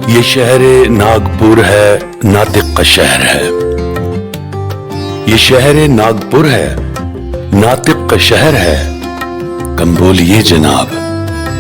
یہ شہر ناگپور ہے، ناطق کا شہر ہے. یہ شہر ناگپور ہے، ناطق کا شہر ہے. کم بولیے جناب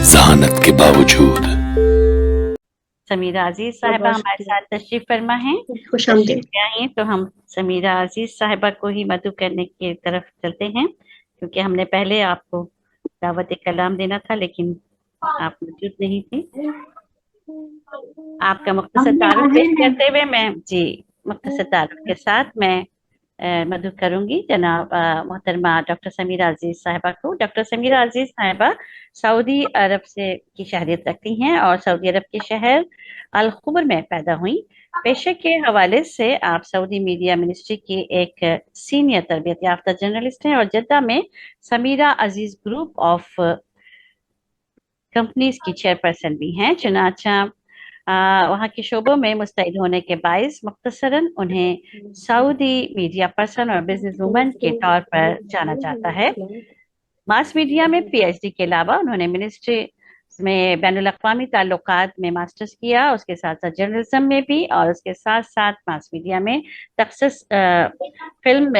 ذہانت کے باوجود. سمیرہ عزیز صاحبہ ہمارے ساتھ تشریف فرما ہیں. خوش آمدید. ہیں تو ہم سمیرہ عزیز صاحبہ کو ہی مدعو کرنے کی طرف چلتے ہیں، کیونکہ ہم نے پہلے آپ کو دعوت کلام دینا تھا لیکن آپ موجود نہیں تھی. آپ کا مختصر تعارف پیش کرتے ہوئے میں مختصر تعارف کے ساتھ میں مدعو کروں گی جناب محترمہ ڈاکٹر سمیرہ عزیز صاحبہ کو. ڈاکٹر سمیرہ عزیز صاحبہ سعودی عرب سے کی شہریت رکھتی ہیں اور سعودی عرب کے شہر الخبر میں پیدا ہوئیں. پیشے کے حوالے سے آپ سعودی میڈیا منسٹری کی ایک سینئر تربیت یافتہ جرنلسٹ ہیں اور جدہ میں سمیرہ عزیز گروپ آف کمپنیز کی چیئرپرسن بھی ہیں. چنانچہ وہاں کے شعبوں میں مستعد ہونے کے باعث مختصراً انہیں سعودی میڈیا پرسن اور بزنس وومن کے طور پر جانا جاتا ہے. ماس میڈیا میں پی ایچ ڈی کے علاوہ انہوں نے منسٹری میں بین الاقوامی تعلقات میں ماسٹرز کیا، اس کے ساتھ ساتھ جرنلزم میں بھی، اور اس کے ساتھ ساتھ ماس میڈیا میں تخصص فلم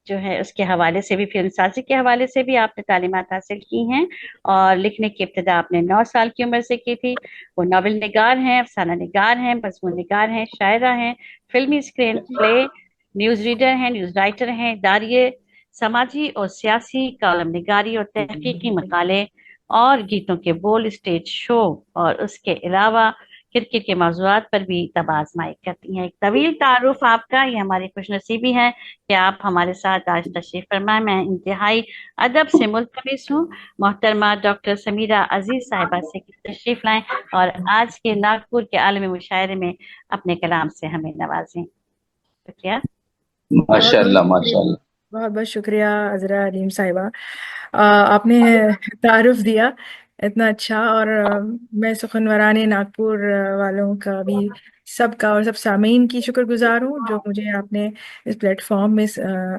جو ہے اس کے حوالے سے بھی، فلم سازی کے حوالے سے بھی آپ نے تعلیمات حاصل کی ہیں. اور لکھنے کی ابتدا آپ نے 9 سال کی عمر سے کی تھی. وہ ناول نگار ہیں، افسانہ نگار ہیں، مضمون نگار ہیں، شاعرہ ہیں، فلمی اسکرین پلے، نیوز ریڈر ہیں، نیوز رائٹر ہیں، داریے سماجی اور سیاسی کالم نگاری اور تحقیقی مقالے اور گیتوں کے بول اسٹیج شو، اور اس کے علاوہ کرکٹ کے موضوعات پر بھی طب آزمائی کرتی ہیں. ایک طویل تعارف آپ کا، یہ ہماری خوش نصیبی ہے کہ آپ ہمارے ساتھ آج تشریف فرمائیں. میں انتہائی ادب سے ملتمس ہوں محترمہ ڈاکٹر سمیرہ عزیز صاحبہ سے تشریف لائیں اور آج کے ناگپور کے عالمی مشاعرے میں اپنے کلام سے ہمیں نوازیں. شکریہ. ماشاء اللہ ماشاء اللہ. بہت بہت شکریہ عذرا علیم صاحبہ، آپ نے تعارف دیا اتنا اچھا. اور میں سخنوران ناگپور والوں کا بھی، سب کا اور سب سامعین کی شکر گزار ہوں جو مجھے آپ نے اس پلیٹ فارم میں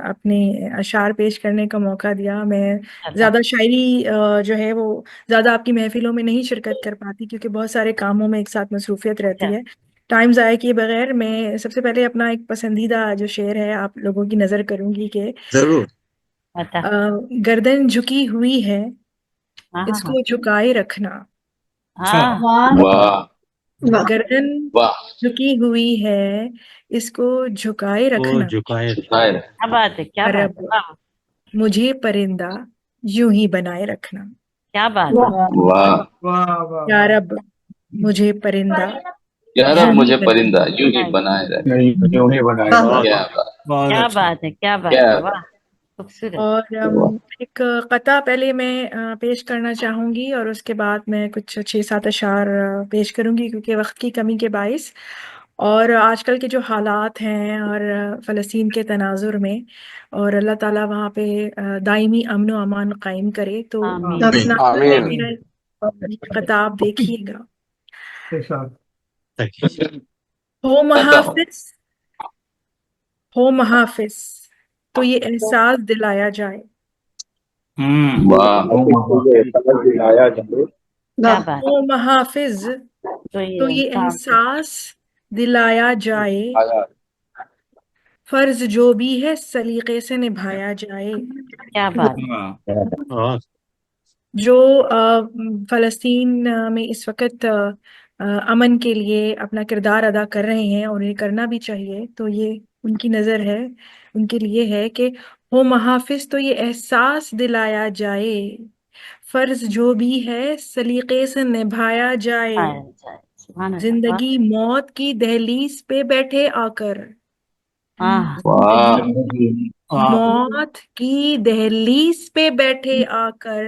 اپنے اشعار پیش کرنے کا موقع دیا. میں زیادہ شاعری جو ہے وہ زیادہ آپ کی محفلوں میں نہیں شرکت کر پاتی کیونکہ بہت سارے کاموں میں ایک ساتھ مصروفیت رہتی ہے. ٹائم ضائع کیے بغیر میں سب سے پہلے اپنا ایک پسندیدہ جو شعر ہے آپ لوگوں کی نظر کروں گی کہ ضرور. گردن جھکی ہوئی ہے اس کو جھکائے رکھنا. واہ گردن واہ. جھکی ہوئی ہے اس کو جھکائے رکھنا. کیا بات ہے، کیا بات رب ہے، مجھے پرندہ یوں ہی بنائے رکھنا. کیا بات ہے. واہ. یا رب مجھے پرندہ یا رب یوں ہی مجھے بنائے پرندہ یوں ہی بنائے رہے. کیا بات. کیا بات ہے، کیا بات ہے، واہ خوبصورت. اور ایک قطعہ پہلے میں پیش کرنا چاہوں گی اور اس کے بعد میں کچھ 6-7 اشعار پیش کروں گی کیونکہ وقت کی کمی کے باعث اور آج کل کے جو حالات ہیں اور فلسطین کے تناظر میں، اور اللہ تعالیٰ وہاں پہ دائمی امن و امان قائم کرے. تو آمین. قطعہ آپ دیکھیے گا. ہو محافظ ہو محافظ تو یہ احساس دلایا جائے. واہ. کیا بات ہو محافظ تو یہ احساس دلایا جائے. فرض جو بھی ہے سلیقے سے نبھایا جائے. کیا بات. جو فلسطین میں اس وقت امن کے لیے اپنا کردار ادا کر رہے ہیں اور انہیں کرنا بھی چاہیے، تو یہ ان کی نظر ہے، ان کے لیے ہے کہ ہو محافظ تو یہ احساس دلایا جائے. فرض جو بھی ہے سلیقے سے نبھایا جائے. زندگی موت کی دہلیز پہ بیٹھے آ کر. موت کی دہلیز پہ بیٹھے آ کر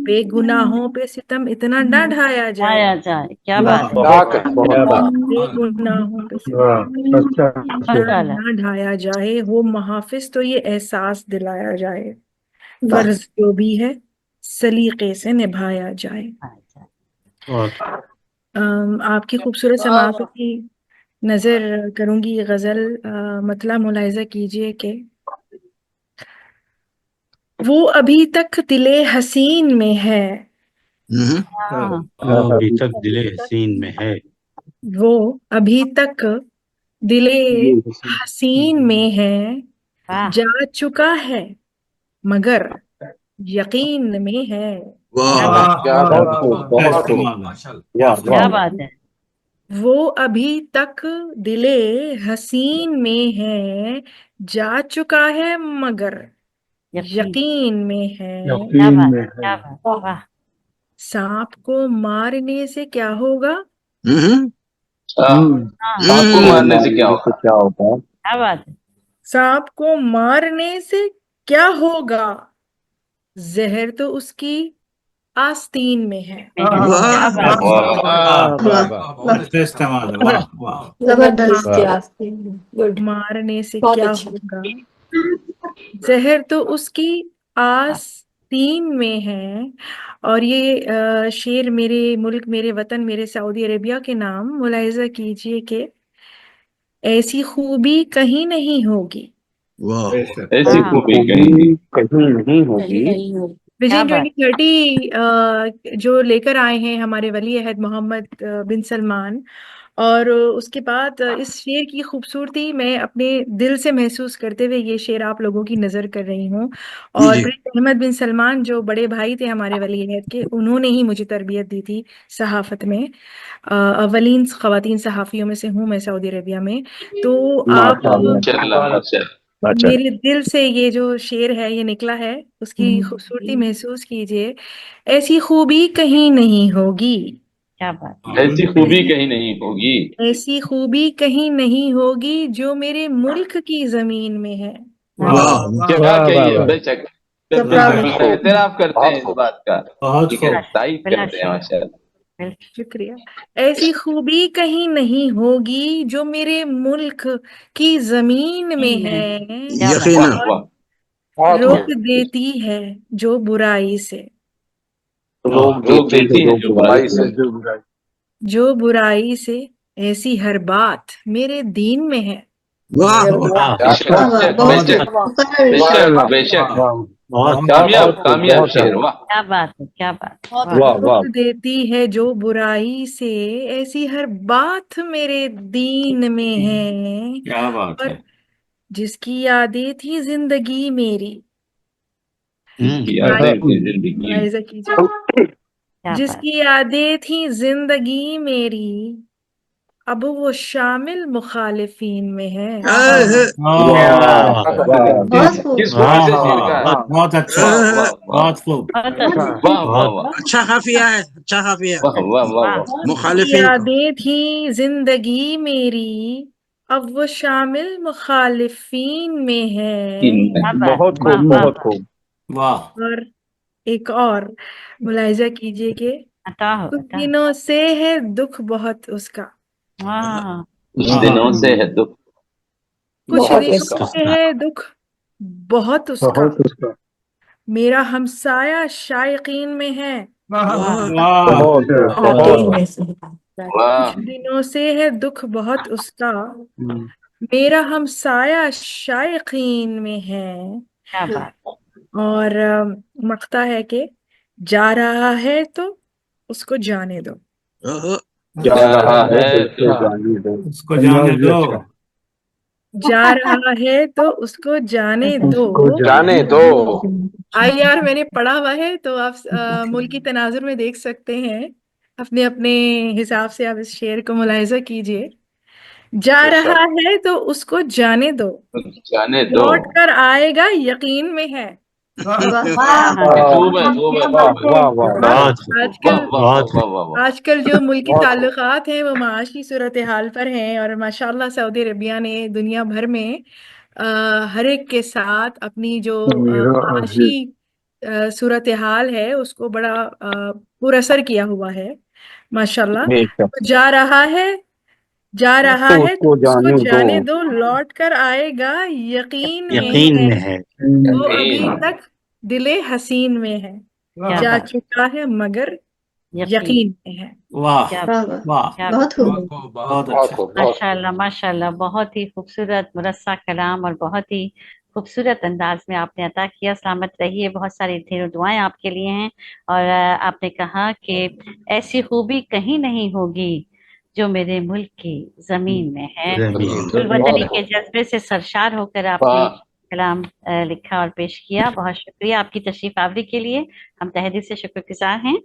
بے گناہوں پہ ستم اتنا نہ ڈھایا جائے. کیا بات بے گناہوں پہ ستم نہ ڈھایا جائے. ہو محافظ تو یہ احساس دلایا جائے. فرض جو بھی ہے سلیقے سے نبھایا جائے. آپ کی خوبصورت سماعت کی نظر کروں گی. یہ غزل مطلع ملاحظہ کیجئے کہ وہ ابھی تک دل حسین میں ہے. ابھی تک دل حسین میں ہے. वो अभी तक दिले हसीन में है, वाह जा चुका है मगर यकीन में है। क्या बात क्या बहुत खूब बहुत खूब वाह क्या वाह बात है। वो अभी तक दिले हसीन में है, जा चुका है मगर यकीन यकीन में है। क्या यकीन बात में है, क्या है बात है, वाह सांप को मारने से क्या होगा? हाँ सांप को मारने से क्या होता है क्या बात है। सांप को मारने से क्या होगा? जहर तो उसकी आस्तीन में है। में है, क्या बात है। वाह वाह वाह बहुत इस्तेमाल है, वाह वाह। जबरदस्त वाह यार, गुड, मारने से बहुत क्या अच्छा। होगा? जहर तो उसकी आस्तीन में है। और ये शेर मेरे मुल्क, मेरे वतन, मेरे सऊदी अरेबिया के नाम मुलाहिजा कीजिए कि ऐसी खूबी कहीं नहीं होगी। बेशक। ऐसी हाँ खूबी कहीं नहीं होगी नहीं हो क्या विजन बात 2030 जो लेकर आए हैं हमारे वली अहद मोहम्मद बिन सलमान। और उसके बाद इस शेर की खूबसूरती मैं अपने दिल से महसूस करते हुए ये शेर आप लोगों की नज़र कर रही हूँ। और प्रिंस अहमद बिन सलमान जो बड़े भाई थे हमारे वली अहद के, उन्होंने ही मुझे तरबियत दी थी सहाफ़त में। अवलीन ख़वातीन सहाफ़ियों में से हूँ मैं सऊदी अरेबिया में। तो आप माशाल्लाह माशाल्लाह मेरे दिल से ये जो शेर है ये निकला है, उसकी खूबसूरती महसूस कीजिए। ऐसी खूबी कहीं नहीं होगी, क्या बात है। ऐसी खूबी कहीं नहीं होगी ऐसी खूबी कहीं नहीं होगी जो मेरे मुल्क की जमीन में है। क्या कहिए बेशक एतराफ करते हैं इस बात का बहुत ठीक है खूब। तारीफ बिला करते हैं शक, माशाल्लाह बिल- शुक्रिया। ऐसी खूबी कहीं नहीं होगी जो मेरे मुल्क की जमीन में में है, क्या बात वाह और वाह बहुत रोक खूब देती है जो बुराई से। रोक देती है जो बुराई से जो बुराई से ऐसी हर बात मेरे दीन में है। वाह बेशक वाह, बहुत बेशक मुकर्रर बेशक बेशक बहुत कामयाब कामयाब शेर वाह क्या बात है, क्या बात है, बहुत वाह रोक देती है जो बुराई से ऐसी हर बात मेरे दीन में है। क्या बात है। और जिसकी यादें थी जिंदगी मेरी, किया है अपनी जिंदगी में मुलाहिजा कीजिए, क्या बात जिसकी यादें थी जिंदगी मेरी, अब वो शामिल मुखालिफिन में है। वाह बहुत खूब। किस खूबी से शेर का है बहुत अच्छा, वाह वाह वाह बहुत खूब। बहुत अच्छा, वाह वाह वाह अच्छा काफिया है, अच्छा काफिया। वाह वाह वाह वाह वाह जिसकी मुखालिफिन को यादें थी जिंदगी मेरी, अब वो शामिल मुखालिफिन में है। क्या बात बहुत है, वाह खूब वाह बहुत वाह। खूब वाह और एक और मुलाहिजा कीजिए कि अता हो कुछ अता दिनों से है दुख बहुत उसका, वाह कुछ वाह दिनों से है तो कुछ बहुत दिनों उसका। से है दुख बहुत उसका, उसका मेरा हमसाया शायकीन में है। वाह वाह। बहुत वाकई में से। वाह कुछ दिनों से है दुख बहुत उसका, मेरा हमसाया शायकीन में है। क्या बात और मक्ता है कि जा रहा है तो उसको जाने दो, जा रहा है तो उसको जाने दो। जा रहा है तो उसको जाने दो। जाने दो आई यार मैंने पढ़ा हुआ है तो आप मुल्क की तनाजुर में देख सकते हैं, अपने अपने हिसाब से आप इस शेर को मुलाहिजा कीजिए। जा रहा है तो उसको जाने दो, जाने दो लौट कर आएगा यकीन में है। वाह, खूब है खूब है वाह वाह आज बहुत आजकल वाह वाह वाह वाह वाह आजकल जो मुल्की ताल्लुकात हैं वो माशी सूरत हाल पर हैं, और माशाल्लाह सऊदी अरबिया ने दुनिया भर में हर एक के साथ अपनी जो माशी सूरत हाल है उसको बड़ा पुरअसर किया हुआ है माशाल्लाह। तो जा रहा तो है तो उसको उसको जाने दो जाने दो, लौट कर आएगा यकीन में यकीन है। में है। वो अभी तक दिले हसीन में है, क्या जा बात चुका है मगर यकीन यकीन में है। वाह क्या वाह, वाह, वाह। क्या बहुत खूब। बहुत बहुत अच्छा। खूब माशाल्लाह माशाल्लाह, बहुत ही खूबसूरत मुरस्सा कलाम और बहुत ही खूबसूरत अंदाज में आपने अता किया। सलामत रहिए, बहुत सारी ढेरों दुआएं आपके लिए हैं। और आपने कहा कि ऐसी खूबी कहीं नहीं होगी जो मेरे मुल्क की जमीन में है। बहुत वतनी के जज्बे से सरशार होकर आपने कलाम लिखा और पेश किया। बहुत शुक्रिया आपकी तशरीफ आवरी के लिए, हम तहे दिल से शुक्रगुजार हैं।